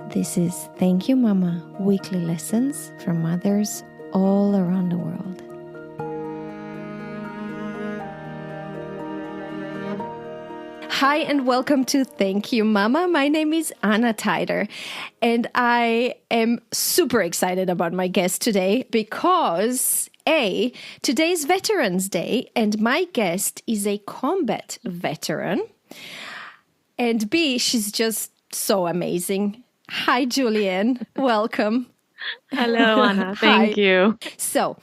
This is Thank You Mama, weekly lessons from mothers all around the world. Hi and welcome to Thank You Mama. My name is Anna Teider and I am super excited about my guest today because A, today is Veterans Day and my guest is a combat veteran, and B, she's just so amazing. Hi, Julienne. Welcome. Hello, Anna. Thank you. So,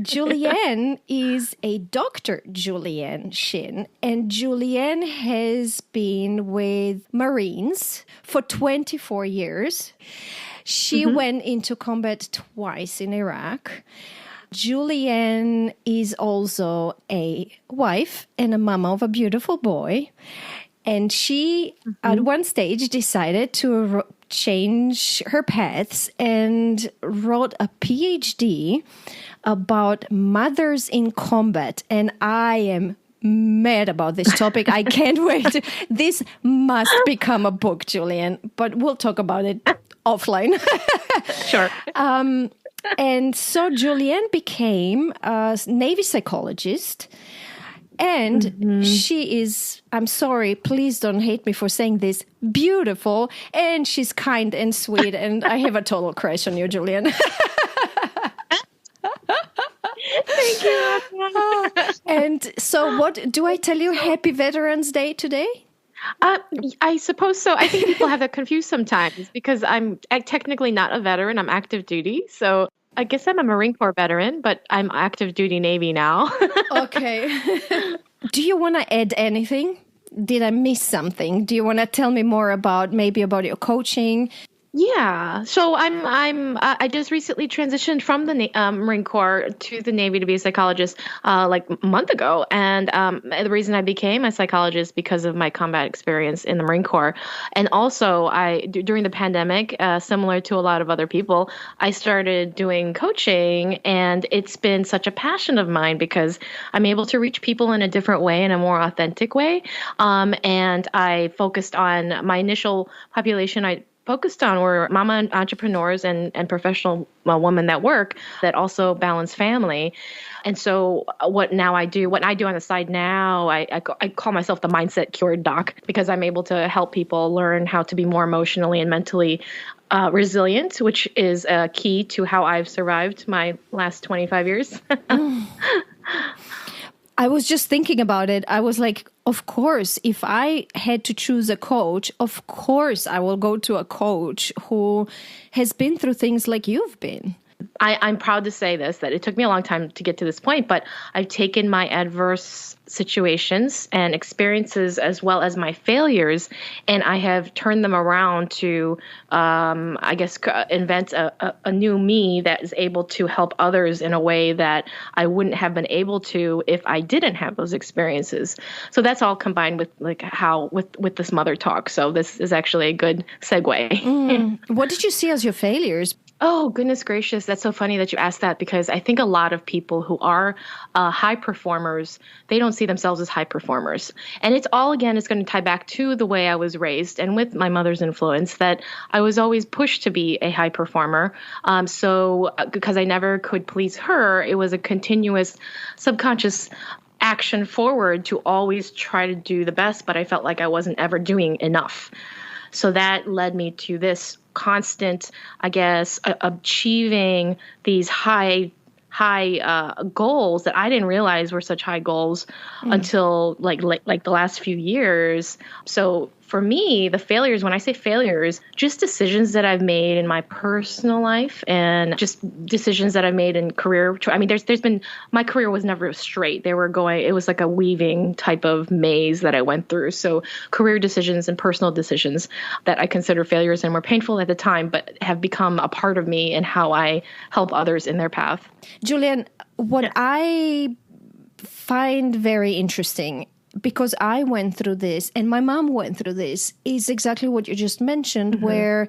Julienne is a Dr. Julienne Shin, and Julienne has been with Marines for 24 years. She went into combat twice in Iraq. Julienne is also a wife and a mama of a beautiful boy. And she, at one stage, decided to change her paths and wrote a PhD about mothers in combat. And I am mad about this topic. I can't wait. This must become a book, Julienne, but we'll talk about it offline. Sure. And so Julienne became a Navy psychologist. And she is, I'm sorry, please don't hate me for saying this, beautiful, and she's kind and sweet, and I have a total crush on you, Julienne. Thank you. And so what, do I tell you Happy Veterans Day today? I suppose so. I think people have that confused sometimes because I'm technically not a veteran. I'm active duty. So I guess I'm a Marine Corps veteran, but I'm active duty Navy now. Okay. Do you want to add anything? Did I miss something? Do you want to tell me more about maybe about your coaching? Yeah. So I just recently transitioned from the Marine Corps to the Navy to be a psychologist like a month ago. And the reason I became a psychologist because of my combat experience in the Marine Corps. And also during the pandemic, similar to a lot of other people, I started doing coaching, and it's been such a passion of mine because I'm able to reach people in a different way, in a more authentic way. And I focused on my initial population. I focused on were mama entrepreneurs and professional women that work that also balance family. And so what I do on the side now, I call myself the mindset cured doc because I'm able to help people learn how to be more emotionally and mentally resilient, which is a key to how I've survived my last 25 years. I was just thinking about it. I was like, of course, if I had to choose a coach, of course I will go to a coach who has been through things like you've been. I'm proud to say that it took me a long time to get to this point, but I've taken my adverse situations and experiences as well as my failures, and I have turned them around to, invent a new me that is able to help others in a way that I wouldn't have been able to if I didn't have those experiences. So that's all combined with with this mother talk. So this is actually a good segue. What did you see as your failures? Oh, goodness gracious. That's so funny that you asked that because I think a lot of people who are high performers, they don't see themselves as high performers. And it's going to tie back to the way I was raised and with my mother's influence that I was always pushed to be a high performer. So because I never could please her, it was a continuous subconscious action forward to always try to do the best, but I felt like I wasn't ever doing enough. So that led me to this constant, achieving these high goals that I didn't realize were such high goals until like the last few years. So for me, the failures, when I say failures, just decisions that I've made in my personal life and just decisions that I've made in career. I mean, there's been, my career was never straight. It was like a weaving type of maze that I went through. So career decisions and personal decisions that I consider failures and were painful at the time, but have become a part of me and how I help others in their path. Julienne, what I find very interesting, because I went through this and my mom went through this, is exactly what you just mentioned, where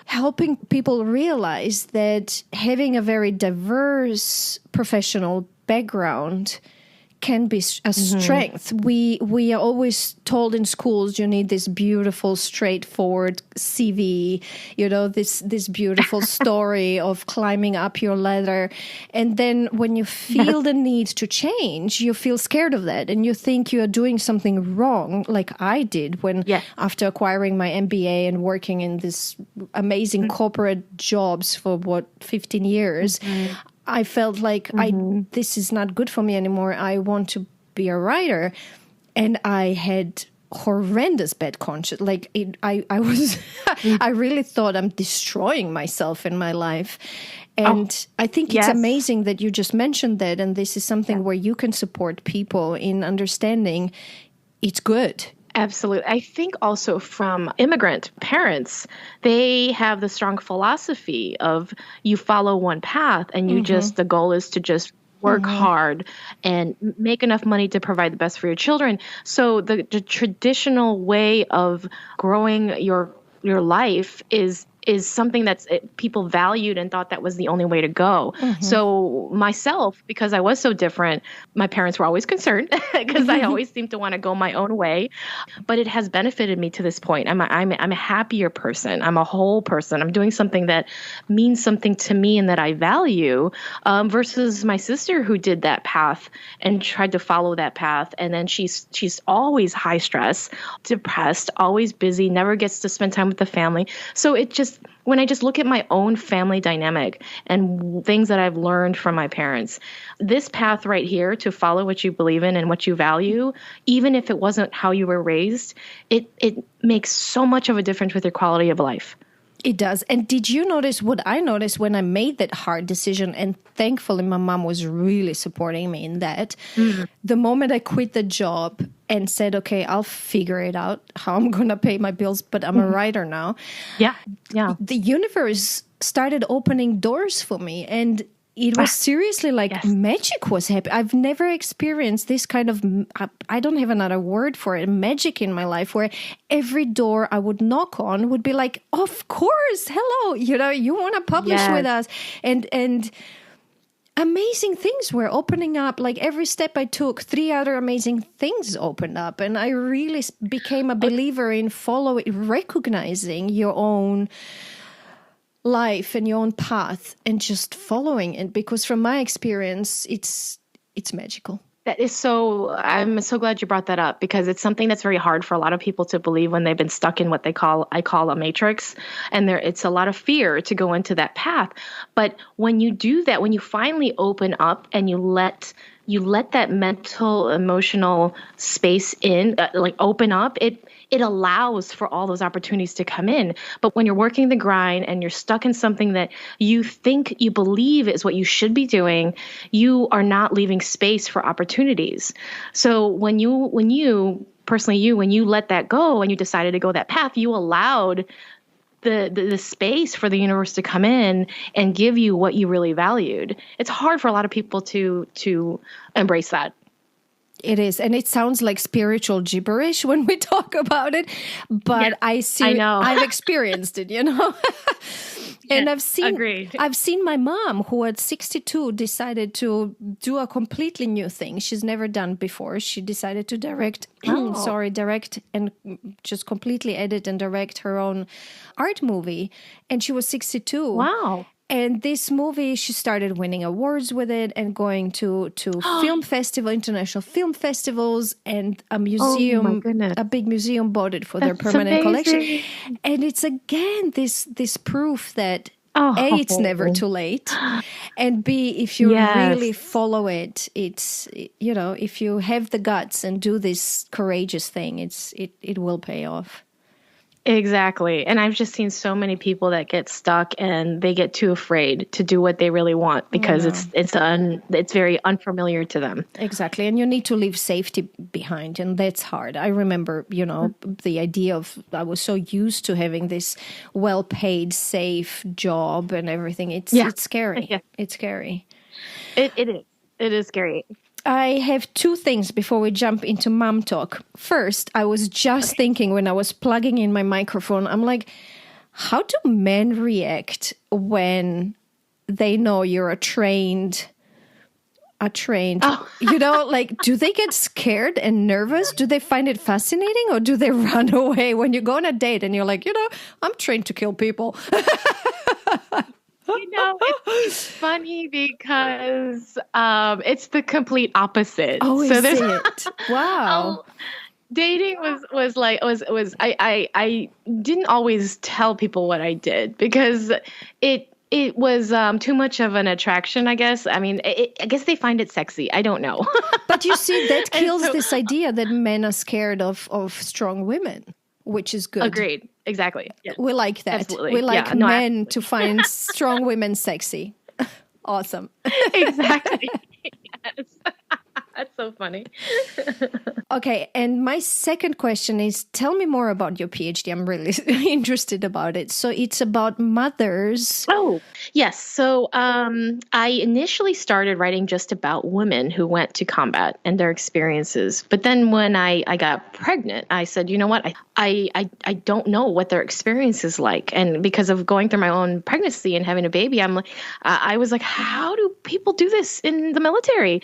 helping people realize that having a very diverse professional background can be a strength. We are always told in schools you need this beautiful, straightforward CV, this beautiful story of climbing up your ladder. And then when you feel the need to change, you feel scared of that. And you think you are doing something wrong, like I did when after acquiring my MBA and working in this amazing corporate jobs for 15 years. I felt like this is not good for me anymore. I want to be a writer. And I had horrendous bad conscience. Like I was, I really thought I'm destroying myself in my life. And I think it's amazing that you just mentioned that. And this is something where you can support people in understanding it's good. Absolutely. I think also from immigrant parents, they have the strong philosophy of you follow one path and you the goal is to just work hard and make enough money to provide the best for your children. So the traditional way of growing your life is something that's people valued and thought that was the only way to go. So myself, because I was so different, my parents were always concerned because I always seemed to want to go my own way. But it has benefited me to this point. I'm a happier person. I'm a whole person. I'm doing something that means something to me and that I value versus my sister who did that path and tried to follow that path. And then she's always high stress, depressed, always busy, never gets to spend time with the family. So when I just look at my own family dynamic and things that I've learned from my parents, this path right here to follow what you believe in and what you value, even if it wasn't how you were raised, it makes so much of a difference with your quality of life. It does. And did you notice what I noticed when I made that hard decision? And thankfully, my mom was really supporting me in that. The moment I quit the job and said, okay, I'll figure it out how I'm going to pay my bills, but I'm a writer now. Yeah. The universe started opening doors for me. And it was seriously like magic was happening. I've never experienced this kind of, I don't have another word for it, magic in my life where every door I would knock on would be like, of course, hello, you want to publish with us. And amazing things were opening up. Like every step I took, 3 other amazing things opened up. And I really became a believer in recognizing your own life and your own path and just following it, because from my experience it's magical. That is I'm so glad you brought that up, because it's something that's very hard for a lot of people to believe when they've been stuck in what I call a matrix, and it's a lot of fear to go into that path. But when you do that, when you finally open up and you let that mental, emotional space in, open up, it allows for all those opportunities to come in. But when you're working the grind and you're stuck in something that you think you believe is what you should be doing, you are not leaving space for opportunities. So when you let that go and you decided to go that path, you allowed the space for the universe to come in and give you what you really valued. It's hard for a lot of people to embrace that. It is. And it sounds like spiritual gibberish when we talk about it, but I know. I've experienced it, And I've seen my mom, who at 62 decided to do a completely new thing she's never done before. She decided to direct and just completely edit and direct her own art movie. And she was 62. Wow. And this movie, she started winning awards with it and going to international film festivals, and a museum, a big museum bought it for their permanent collection. And it's again this proof that A, it's never too late, and B, if you really follow it, it's, if you have the guts and do this courageous thing, it will pay off. Exactly. And I've just seen so many people that get stuck and they get too afraid to do what they really want because it's very unfamiliar to them. Exactly. And you need to leave safety behind, and that's hard. I remember, the idea of, I was so used to having this well-paid, safe job and everything. It's scary. Yeah. It's scary. It is. It is scary. I have two things before we jump into mom talk. First, I was just thinking when I was plugging in my microphone, I'm like, how do men react when they know you're a trained are trained, like, do they get scared and nervous? Do they find it fascinating, or do they run away when you go on a date and you're like, I'm trained to kill people? It's funny because it's the complete opposite. Oh, is it? Wow. Dating was I didn't always tell people what I did because it was too much of an attraction, I guess. I mean, I guess they find it sexy. I don't know. But you see, that kills this idea that men are scared of strong women, which is good. Agreed. Exactly. Yes. We like that. Absolutely. We like men to find strong women sexy. Awesome. Exactly. Yes. That's so funny. Okay, and my second question is, tell me more about your PhD. I'm really interested about it. So it's about mothers. Oh, yes. So I initially started writing just about women who went to combat and their experiences. But then when I got pregnant, I said, you know what? I don't know what their experience is like. And because of going through my own pregnancy and having a baby, I was like, how do people do this in the military?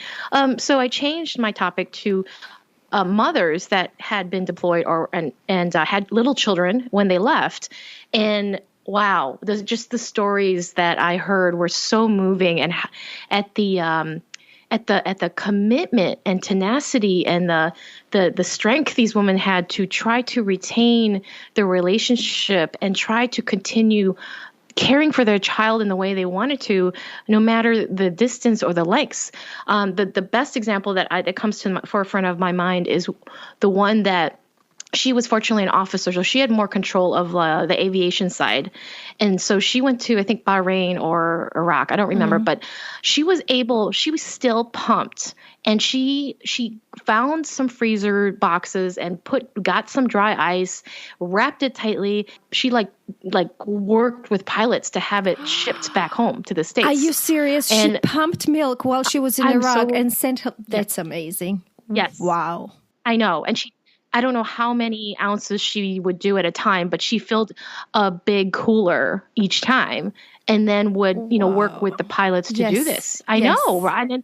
So I changed my topic to mothers that had been deployed and had little children when they left. And wow, just the stories that I heard were so moving, and at the commitment and tenacity and the strength these women had to try to retain their relationship and try to continue caring for their child in the way they wanted to, no matter the distance or the lengths. The best example that comes to the forefront of my mind is the one that she was fortunately an officer, so she had more control of the aviation side. And so she went to, I think, Bahrain or Iraq. I don't remember, but she was still pumped. And she found some freezer boxes and got some dry ice, wrapped it tightly. She like worked with pilots to have it shipped back home to the States. Are you serious? And she pumped milk while she was in Iraq and sent her. That's amazing. Yes. Wow. I know. And I don't know how many ounces she would do at a time, but she filled a big cooler each time and then would, work with the pilots to do this. I know, right? And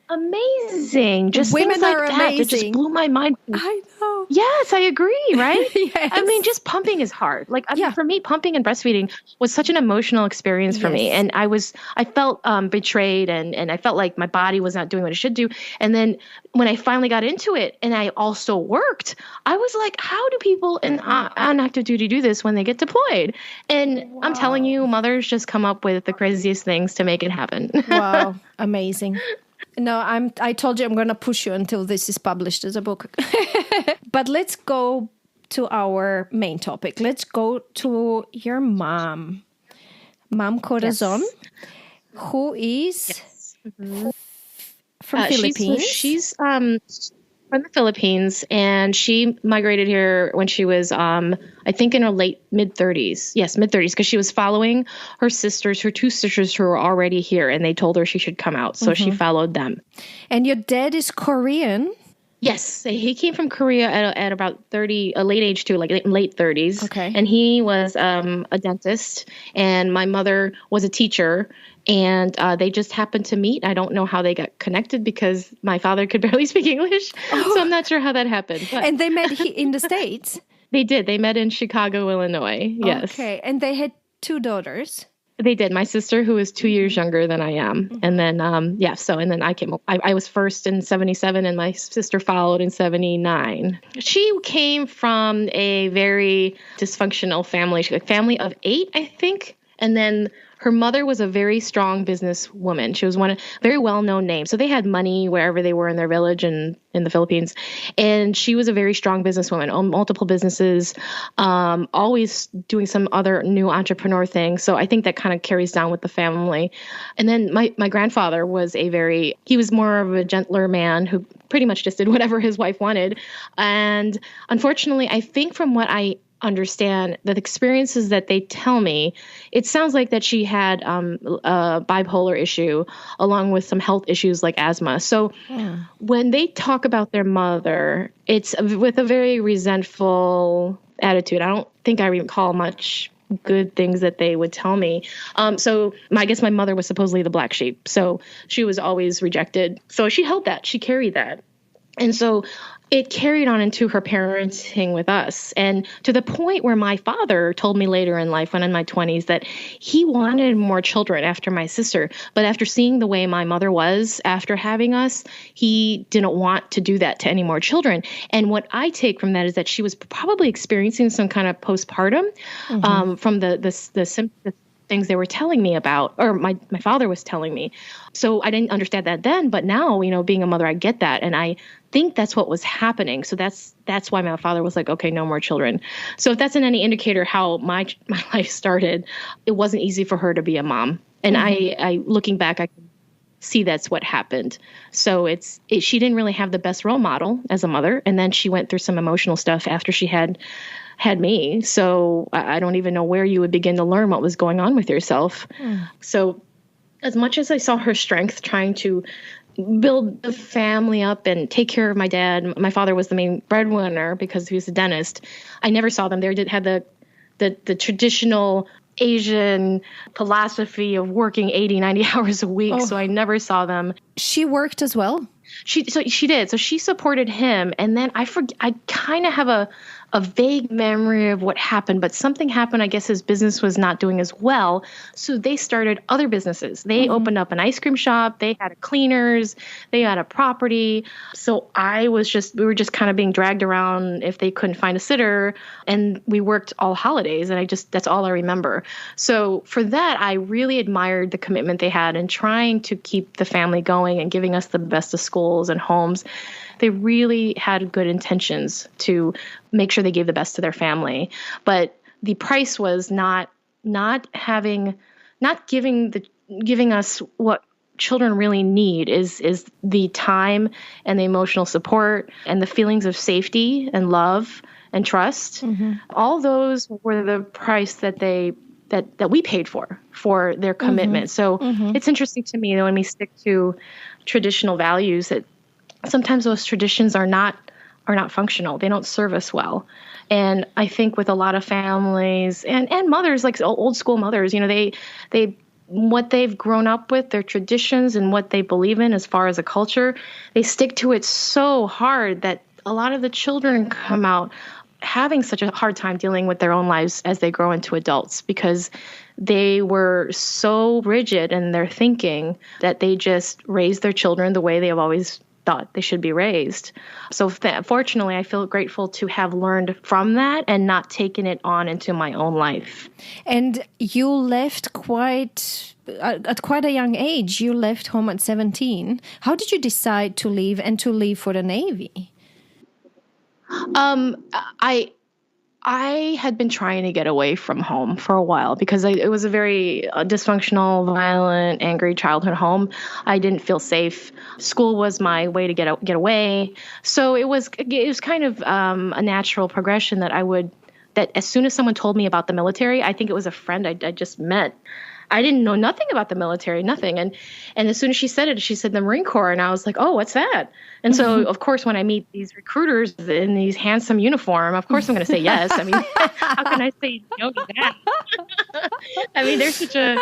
amazing. Just women things like are that. Amazing. It just blew my mind. I know. Yes, I agree, right? Yes. I mean, just pumping is hard. For me, pumping and breastfeeding was such an emotional experience for me. And I felt betrayed and I felt like my body was not doing what it should do. And then when I finally got into it and I also worked, I was like, how do people on active duty do this when they get deployed? And I'm telling you, mothers just come up with the craziest things to make it happen. Wow. Amazing. No, I told you I'm going to push you until this is published as a book. But let's go to our main topic. Let's go to your mom, Corazon, who is from Philippines. She's from the Philippines, and she migrated here when she was, I think, in her mid-30s. Yes, mid-30s, because she was following her two sisters who were already here, and they told her she should come out. So she followed them. And your dad is Korean? Yes, he came from Korea at about 30, a late age too, like late 30s. Okay. And he was a dentist, and my mother was a teacher, and they just happened to meet. I don't know how they got connected because my father could barely speak English, so I'm not sure how that happened. But and they met in the States? They did. They met in Chicago, Illinois. Yes. Okay, and they had 2 daughters? They did. My sister, who is 2 years younger than I am. And then, and then I was first in 77 and my sister followed in 79. She came from a very dysfunctional family, a family of 8, I think. And then her mother was a very strong businesswoman. She was very well-known name. So they had money wherever they were in their village and in the Philippines. And she was a very strong businesswoman, owned multiple businesses, always doing some other new entrepreneur thing. So I think that kind of carries down with the family. And then my grandfather was he was more of a gentler man who pretty much just did whatever his wife wanted. And unfortunately, I think from what I understand, the experiences that they tell me, it sounds like that she had a bipolar issue along with some health issues like asthma. So when they talk about their mother, it's with a very resentful attitude. I don't think I recall much good things that they would tell me. I guess my mother was supposedly the black sheep. So she was always rejected. So she held that. She carried that. And so it carried on into her parenting with us. And to the point where my father told me later in life, when in my 20s, that he wanted more children after my sister. But after seeing the way my mother was after having us, he didn't want to do that to any more children. And what I take from that is that she was probably experiencing some kind of postpartum from the things they were telling me about, or my father was telling me. So I didn't understand that then, but now, being a mother, I get that. And I think that's what was happening. So that's why my father was like, okay, no more children. So if that's in any indicator how my life started, it wasn't easy for her to be a mom. And I looking back, I can see that's what happened. So she didn't really have the best role model as a mother. And then she went through some emotional stuff after she had me. So I don't even know where you would begin to learn what was going on with yourself. So as much as I saw her strength trying to build the family up and take care of my dad, my father was the main breadwinner because he was a dentist. I never saw them. They had the traditional Asian philosophy of working 80, 90 hours a week. So I never saw them. She worked as well? She did. So she supported him. And then I kind of have a vague memory of what happened, but something happened. I guess his business was not doing as well. So they started other businesses. They opened up an ice cream shop. They had a cleaners. They had a property. So we were just kind of being dragged around if they couldn't find a sitter. And we worked all holidays. And that's all I remember. So for that, I really admired the commitment they had in trying to keep the family going and giving us the best of schools and homes. They really had good intentions to make sure they gave the best to their family. But the price was not giving us what children really need is the time and the emotional support and the feelings of safety and love and trust. All those were the price that we paid for their commitment. So it's interesting to me that when we stick to traditional values, that sometimes those traditions are not functional. They don't serve us well. And I think with a lot of families and mothers, like old school mothers, they what they've grown up with, their traditions and what they believe in as far as a culture, they stick to it so hard that a lot of the children come out having such a hard time dealing with their own lives as they grow into adults, because they were so rigid in their thinking that they just raised their children the way they have always thought they should be raised. So fortunately, I feel grateful to have learned from that and not taken it on into my own life. And you left at quite a young age. You left home at 17. How did you decide to leave and to leave for the Navy? I had been trying to get away from home for a while because it was a very dysfunctional, violent, angry childhood home. I didn't feel safe. School was my way to get away. So it was kind of a natural progression that as soon as someone told me about the military, I think it was a friend I just met. I didn't know nothing about the military, nothing. And as soon as she said it, she said the Marine Corps. And I was like, oh, what's that? And so, of course, when I meet these recruiters in these handsome uniform, of course, I'm going to say yes. I mean, how can I say no to that? I mean, there's the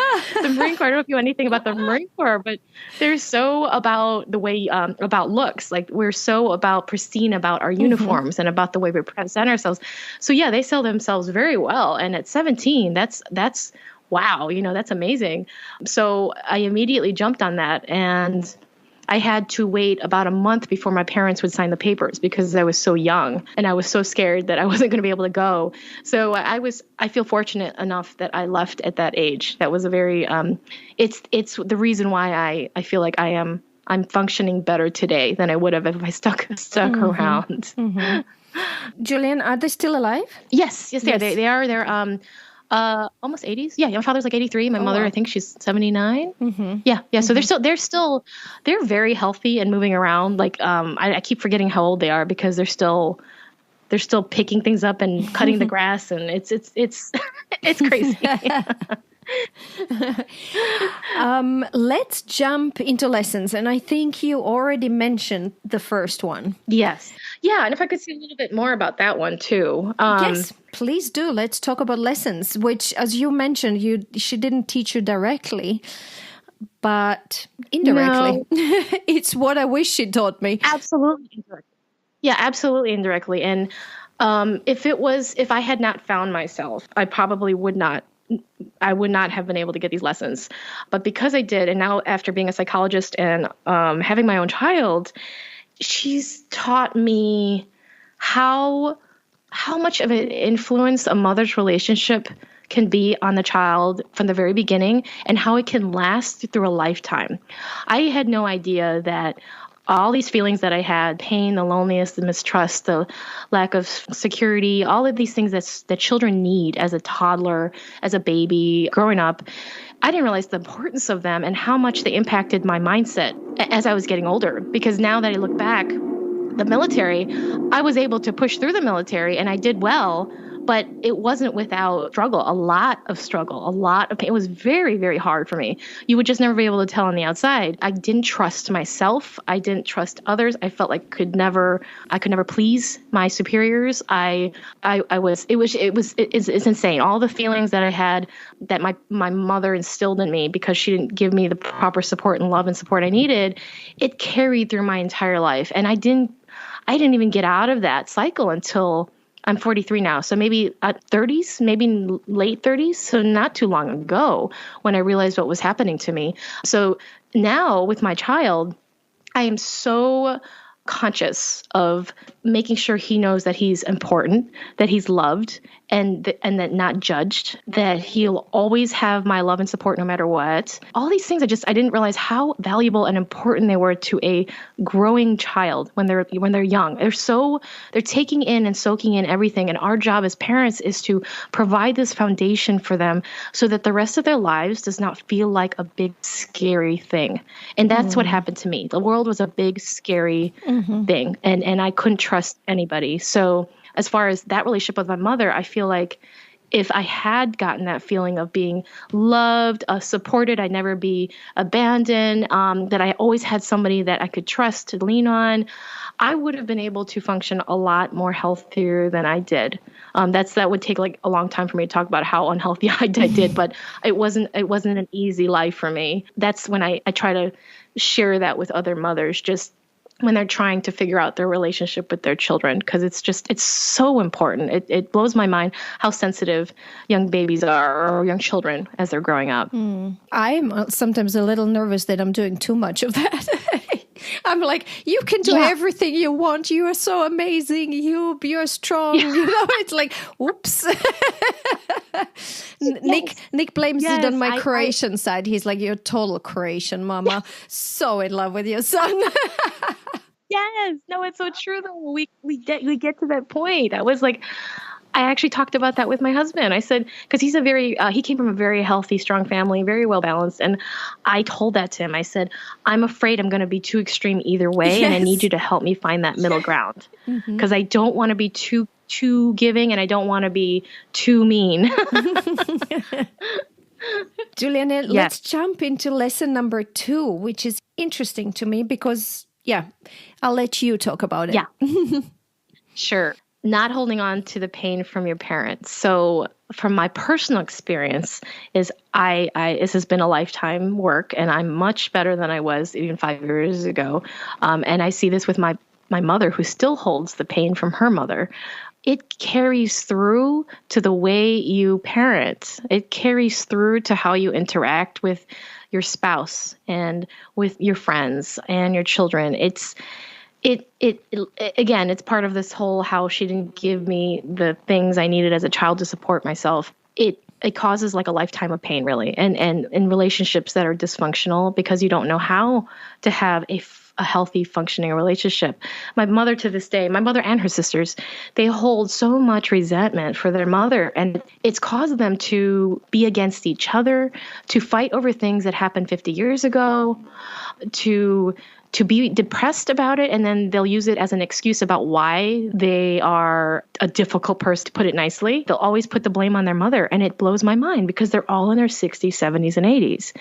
Marine Corps. I don't know if you know anything about the Marine Corps, but they're so about the way, about looks. Like we're so about pristine about our uniforms and about the way we present ourselves. So yeah, they sell themselves very well. And at 17, that's wow, that's amazing. So I immediately jumped on that, and I had to wait about a month before my parents would sign the papers because I was so young and I was so scared that I wasn't going to be able to go. So I feel fortunate enough that I left at that age. That was a very, it's the reason why I feel like I'm functioning better today than I would have if I stuck around. Julienne, are they still alive? Yes, they are. They are. They're, almost 80s. Yeah, my father's like 83. My mother, wow. I think she's 79. Yeah. So they're very healthy and moving around. Like, I keep forgetting how old they are because they're still picking things up and cutting the grass, and it's crazy. Let's jump into lessons. And I think you already mentioned the first one. Yes. Yeah. And if I could say a little bit more about that one too. Yes, please do. Let's talk about lessons, which, as you mentioned, she didn't teach you directly, but indirectly. No. It's what I wish she taught me. Absolutely indirectly. Yeah, absolutely indirectly. And if I had not found myself, I probably would not have been able to get these lessons. But because I did, and now after being a psychologist and having my own child, she's taught me how much of an influence a mother's relationship can be on the child from the very beginning, and how it can last through a lifetime. I had no idea that all these feelings that I had, pain, the loneliness, the mistrust, the lack of security, all of these things that children need as a toddler, as a baby, growing up, I didn't realize the importance of them and how much they impacted my mindset as I was getting older. Because now that I look back, the military, I was able to push through the military and I did well, but it wasn't without struggle, a lot of pain. It was very, very hard for me. You would just never be able to tell on the outside. I didn't trust myself. I didn't trust others. I felt like I could never please my superiors. It's insane. All the feelings that I had that my mother instilled in me because she didn't give me the proper support and love and support I needed, it carried through my entire life. And I didn't even get out of that cycle until I'm 43 now, so maybe at 30s, maybe late 30s, so not too long ago when I realized what was happening to me. So now with my child, I am so conscious of making sure he knows that he's important, that he's loved, and that not judged, that he'll always have my love and support no matter what. All these things, I didn't realize how valuable and important they were to a growing child when they're young. They're taking in and soaking in everything, and our job as parents is to provide this foundation for them so that the rest of their lives does not feel like a big scary thing. And that's what happened to me. The world was a big scary thing, and I couldn't trust anybody. So as far as that relationship with my mother, I feel like if I had gotten that feeling of being loved, supported, I'd never be abandoned, that I always had somebody that I could trust to lean on, I would have been able to function a lot more healthier than I did. That would take like a long time for me to talk about how unhealthy I did, but it wasn't an easy life for me. That's when I try to share that with other mothers, just when they're trying to figure out their relationship with their children, because it's so important. It blows my mind how sensitive young babies are, or young children, as they're growing up. I'm sometimes a little nervous that I'm doing too much of that. I'm like, you can do everything you want. You are so amazing. You're strong. Yeah. It's like, oops. Nick blames it on my Croatian side. He's like, you're a total Croatian, mama. So in love with your son. Yes. No, it's so true though. We get to that point. I actually talked about that with my husband. I said, because he's he came from a very healthy, strong family, very well balanced. And I told that to him. I said, I'm afraid I'm going to be too extreme either way. Yes. And I need you to help me find that middle ground, because I don't want to be too giving and I don't want to be too mean. Julienne, let's jump into lesson number 2, which is interesting to me because, I'll let you talk about it. Yeah, sure. Not holding on to the pain from your parents. So from my personal experience is this has been a lifetime work, and I'm much better than I was even 5 years ago. And I see this with my mother, who still holds the pain from her mother. It carries through to the way you parent. It carries through to how you interact with your spouse and with your friends and your children. Again, it's part of this whole how she didn't give me the things I needed as a child to support myself. It causes like a lifetime of pain, really, and in relationships that are dysfunctional because you don't know how to have a healthy, functioning relationship. My mother to this day, my mother and her sisters, they hold so much resentment for their mother, and it's caused them to be against each other, to fight over things that happened 50 years ago, to to be depressed about it, and then they'll use it as an excuse about why they are a difficult person, to put it nicely. They'll always put the blame on their mother, and it blows my mind because they're all in their 60s, 70s, and 80s.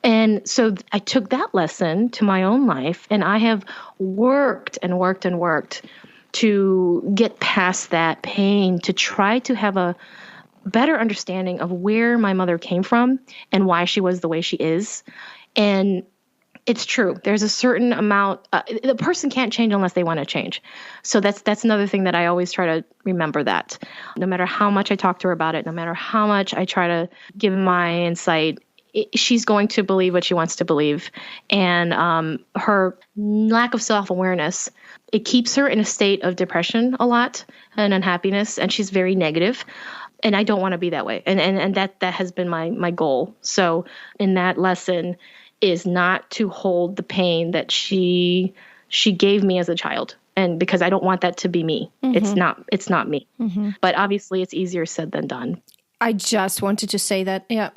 And so I took that lesson to my own life, and I have worked and worked and worked to get past that pain, to try to have a better understanding of where my mother came from and why she was the way she is. And it's true. There's a certain amount, the person can't change unless they want to change. So that's another thing that I always try to remember, that no matter how much I talk to her about it, no matter how much I try to give my insight, she's going to believe what she wants to believe. And her lack of self-awareness, it keeps her in a state of depression a lot and unhappiness, and she's very negative. And I don't want to be that way. And that has been my goal. So in that lesson is not to hold the pain that she gave me as a child. And because I don't want that to be me. Mm-hmm. It's not me. Mm-hmm. But obviously it's easier said than done. I just wanted to say that, yeah.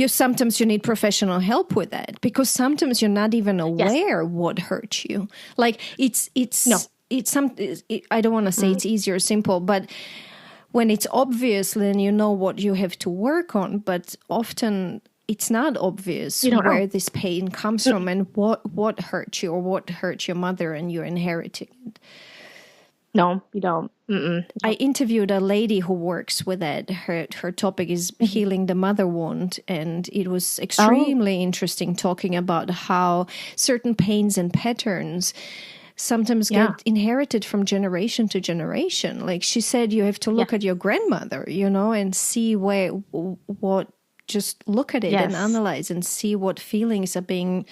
Sometimes you need professional help with that, because sometimes you're not even aware what hurt you. Like I don't want to say it's easy or simple, but when it's obvious, then you know what you have to work on. But often it's not obvious where this pain comes from and what hurt you or what hurt your mother, and you're inheriting it. No, you don't. Mm-mm. I interviewed a lady who works with that. Her topic is healing the mother wound, and it was extremely interesting talking about how certain pains and patterns sometimes get inherited from generation to generation. Like she said, you have to look at your grandmother, and see just look at it and analyze and see what feelings are being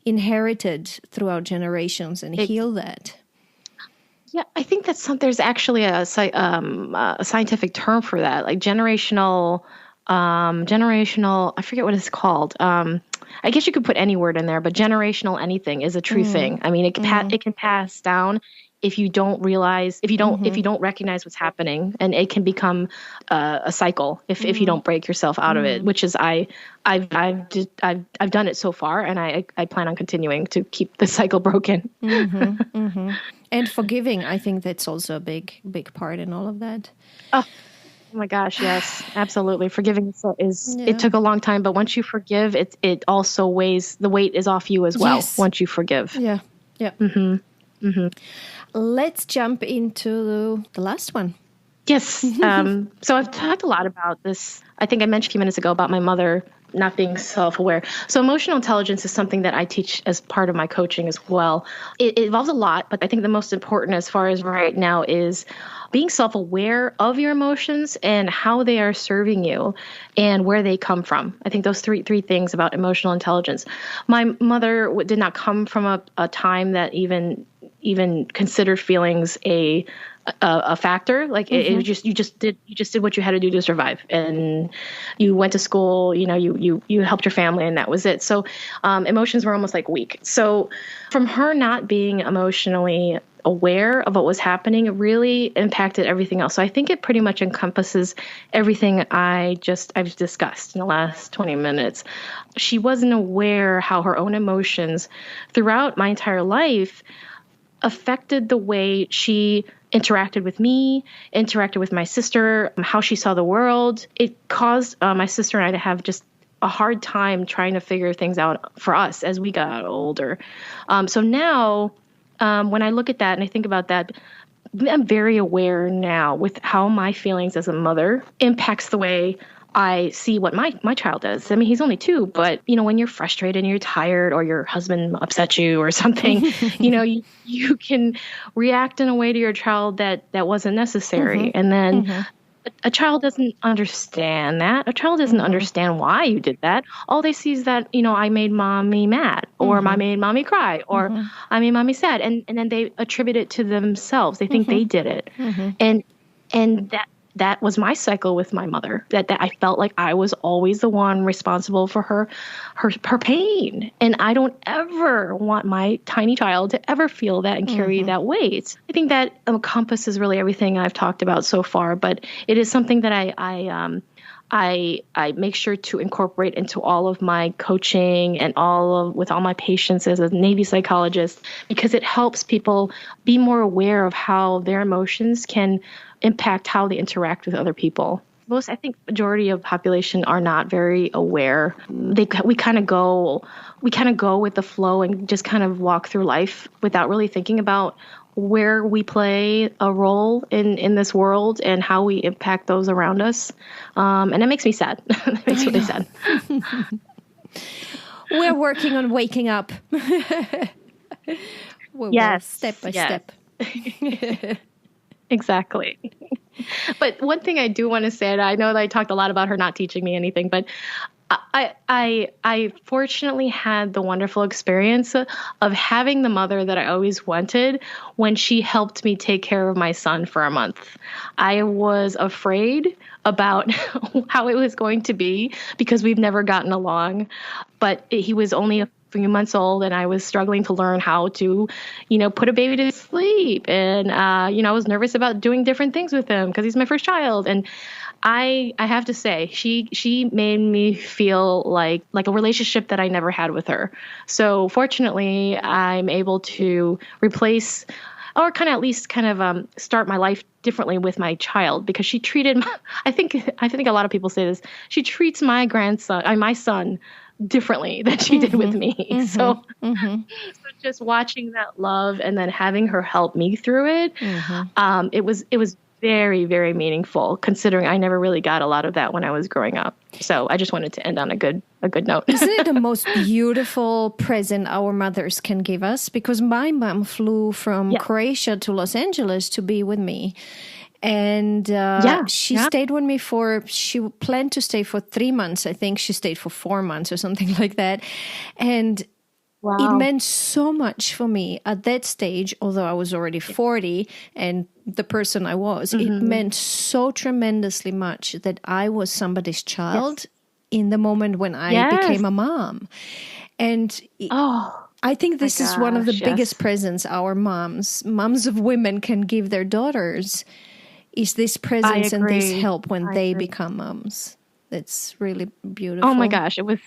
inherited throughout generations and heal that. Yeah, I think there's actually a scientific term for that, like generational, I forget what it's called. I guess you could put any word in there, but generational anything is a true thing. I mean, it can pass down if you don't realize, if you don't recognize what's happening, and it can become a cycle if you don't break yourself out of it, which is I've done it so far, and I plan on continuing to keep the cycle broken. And forgiving, I think that's also a big part in all of that. Oh my gosh, yes, absolutely. Forgiving it took a long time, but once you forgive, it also weighs, the weight is off you as well. Yes. Once you forgive. Yeah. Let's jump into the last one. Yes. So I've talked a lot about this. I think I mentioned a few minutes ago about my mother not being self-aware. So emotional intelligence is something that I teach as part of my coaching as well. It involves a lot, but I think the most important as far as right now is being self-aware of your emotions and how they are serving you and where they come from. I think those three things about emotional intelligence. My mother did not come from a time that even considered feelings a factor. Like it just, you just did what you had to do to survive, and you went to school, you helped your family, and that was it. So, emotions were almost like weak. So from her not being emotionally aware of what was happening, it really impacted everything else. So I think it pretty much encompasses everything I've discussed in the last 20 minutes. She wasn't aware how her own emotions throughout my entire life affected the way she interacted with me, interacted with my sister, how she saw the world. It caused my sister and I to have just a hard time trying to figure things out for us as we got older. So now, when I look at that and I think about that, I'm very aware now with how my feelings as a mother impacts the way I see what my child does. I mean, he's only 2, but when you're frustrated and you're tired, or your husband upset you or something, you can react in a way to your child that wasn't necessary. And then a child doesn't understand that. A child doesn't understand why you did that. All they see is that, I made mommy mad, or I made mommy cry, or I made mommy sad. And then they attribute it to themselves. They think they did it. And that was my cycle with my mother, that I felt like I was always the one responsible for her pain. And I don't ever want my tiny child to ever feel that and carry that weight. I think that encompasses really everything I've talked about so far, but it is something that I make sure to incorporate into all of my coaching and with all my patients as a Navy psychologist, because it helps people be more aware of how their emotions can impact how they interact with other people. I think majority of population are not very aware. We kind of go with the flow and just kind of walk through life without really thinking about where we play a role in this world and how we impact those around us. And it makes me sad. It makes me really sad. We're working on waking up. Yes. Step by step. Exactly. But one thing I do want to say, and I know that I talked a lot about her not teaching me anything, but I fortunately had the wonderful experience of having the mother that I always wanted when she helped me take care of my son for a month. I was afraid about how it was going to be because we've never gotten along, but he was only a few months old and I was struggling to learn how to, put a baby to sleep. And, I was nervous about doing different things with him because he's my first child. And I have to say, she made me feel like a relationship that I never had with her. So fortunately, I'm able to replace or at least start my life differently with my child, because she treated I think a lot of people say this. She treats my son differently than she did with me. Mm-hmm, so just watching that love and then having her help me through it, it was very, very meaningful, considering I never really got a lot of that when I was growing up. So I just wanted to end on a good note. Isn't it the most beautiful present our mothers can give us? Because my mom flew from Croatia to Los Angeles to be with me. And she stayed with me she planned to stay for 3 months. I think she stayed for 4 months or something like that. And it meant so much for me at that stage, although I was already 40 and the person I was, it meant so tremendously much that I was somebody's child in the moment when I became a mom. And I think this is one of the biggest presents our moms of women can give their daughters, is this presence and this help when they become moms. That's really beautiful. Oh my gosh, it was.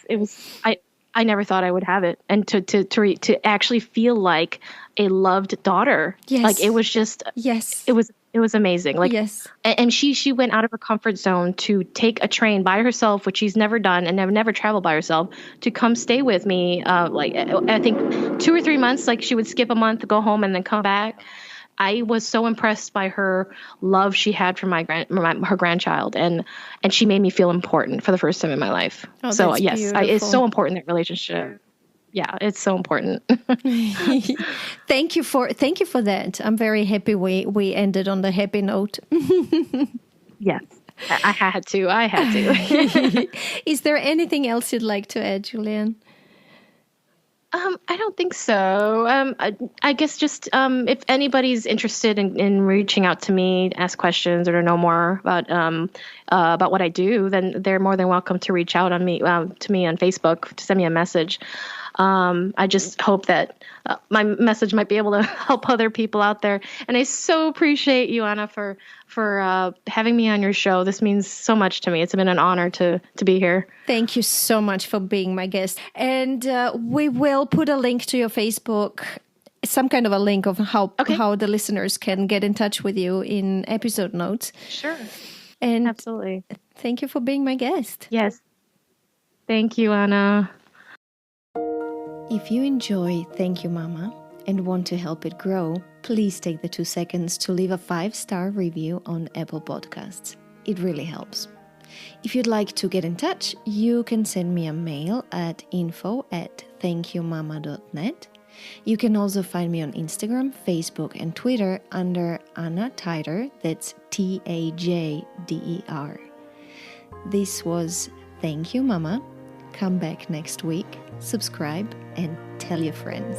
I never thought I would have it, and to actually feel like a loved daughter. Yes. Like it was just. Yes. It was amazing. Like yes. And she went out of her comfort zone to take a train by herself, which she's never done and never traveled by herself, to come stay with me. I think 2 or 3 months. Like she would skip a month, go home, and then come back. I was so impressed by her love she had for her grandchild, and she made me feel important for the first time in my life. Oh, so yes, it's so important, that relationship. Yeah, it's so important. Thank you for that. I'm very happy we ended on the happy note. Yes, I had to. Is there anything else you'd like to add, Julienne? I don't think so. I guess just if anybody's interested in reaching out to me, ask questions, or to know more about what I do, then they're more than welcome to reach out to me on Facebook, to send me a message. I just hope that my message might be able to help other people out there. And I so appreciate you, Anna, for having me on your show. This means so much to me. It's been an honor to be here. Thank you so much for being my guest. And we will put a link to your Facebook, some kind of a link of how the listeners can get in touch with you in episode notes. Sure. And absolutely. Thank you for being my guest. Yes. Thank you, Anna. If you enjoy Thank You Mama and want to help it grow, please take the 2 seconds to leave a 5-star review on Apple Podcasts. It really helps. If you'd like to get in touch, you can send me a mail at info@thankyouMama.net. You can also find me on Instagram, Facebook, and Twitter under Anna Teider. That's Tajder. This was Thank You Mama. Come back next week, subscribe, and tell your friends.